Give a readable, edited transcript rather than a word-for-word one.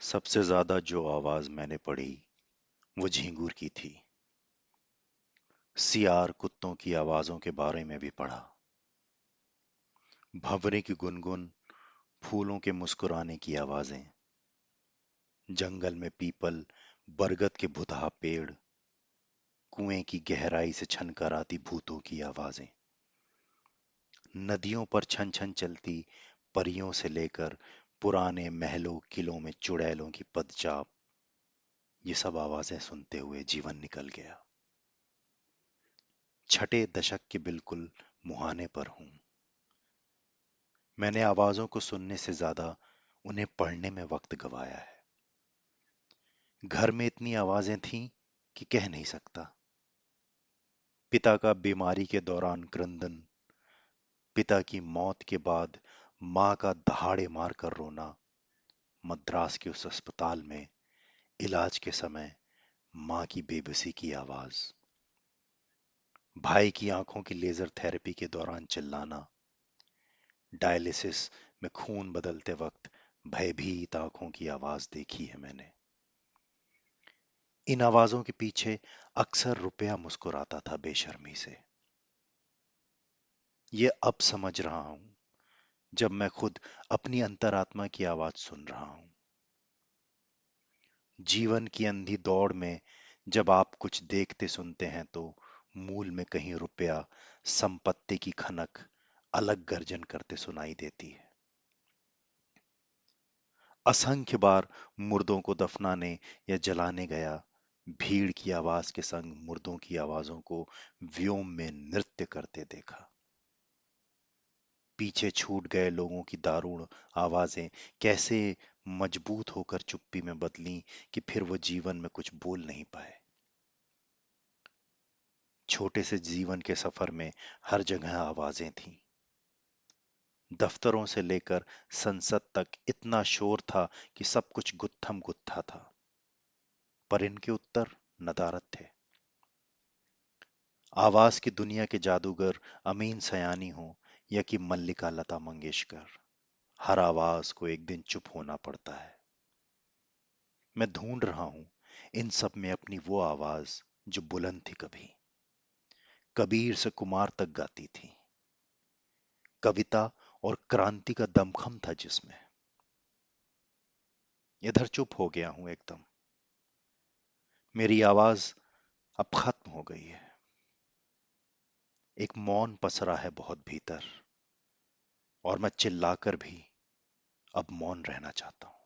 सबसे ज्यादा जो आवाज मैंने पढ़ी वो झींगुर की थी। सियार कुत्तों की आवाजों के बारे में भी पढ़ा। भंवरे की गुनगुन, फूलों के मुस्कुराने की आवाजें, जंगल में पीपल, बरगद के भुतहा पेड़, कुएं की गहराई से छनकर आती भूतों की आवाजें, नदियों पर छन छन चलती परियों से लेकर पुराने महलों किलों में चुड़ैलों की पदचाप। ये सब आवाजें सुनते हुए जीवन निकल गया। छठे दशक के बिल्कुल मुहाने पर हूं। मैंने आवाजों को सुनने से ज्यादा उन्हें पढ़ने में वक्त गवाया है। घर में इतनी आवाजें थीं कि कह नहीं सकता। पिता का बीमारी के दौरान क्रंदन, पिता की मौत के बाद मां का दहाड़े मार कर रोना, मद्रास के उस अस्पताल में इलाज के समय मां की बेबसी की आवाज, भाई की आंखों की लेजर थेरेपी के दौरान चिल्लाना, डायलिसिस में खून बदलते वक्त भयभीत आंखों की आवाज देखी है मैंने। इन आवाजों के पीछे अक्सर रुपया मुस्कुराता था बेशर्मी से। ये अब समझ रहा हूं जब मैं खुद अपनी अंतरात्मा की आवाज सुन रहा हूं। जीवन की अंधी दौड़ में जब आप कुछ देखते सुनते हैं तो मूल में कहीं रुपया, संपत्ति की खनक अलग गर्जन करते सुनाई देती है। असंख्य बार मुर्दों को दफनाने या जलाने गया, भीड़ की आवाज के संग मुर्दों की आवाजों को व्योम में नृत्य करते देखा। पीछे छूट गए लोगों की दारुण आवाजें कैसे मजबूत होकर चुप्पी में बदली कि फिर वो जीवन में कुछ बोल नहीं पाए। छोटे से जीवन के सफर में हर जगह आवाजें थीं। दफ्तरों से लेकर संसद तक इतना शोर था कि सब कुछ गुत्थम गुत्था था, पर इनके उत्तर नदारद थे। आवाज की दुनिया के जादूगर अमीन सयानी हो या कि मल्लिका लता मंगेशकर, हर आवाज को एक दिन चुप होना पड़ता है। मैं ढूंढ रहा हूं इन सब में अपनी वो आवाज जो बुलंद थी, कभी कबीर से कुमार तक गाती थी, कविता और क्रांति का दमखम था जिसमें। इधर चुप हो गया हूं एकदम। मेरी आवाज अब खत्म हो गई है। एक मौन पसरा है बहुत भीतर, और मैं चिल्लाकर भी अब मौन रहना चाहता हूं।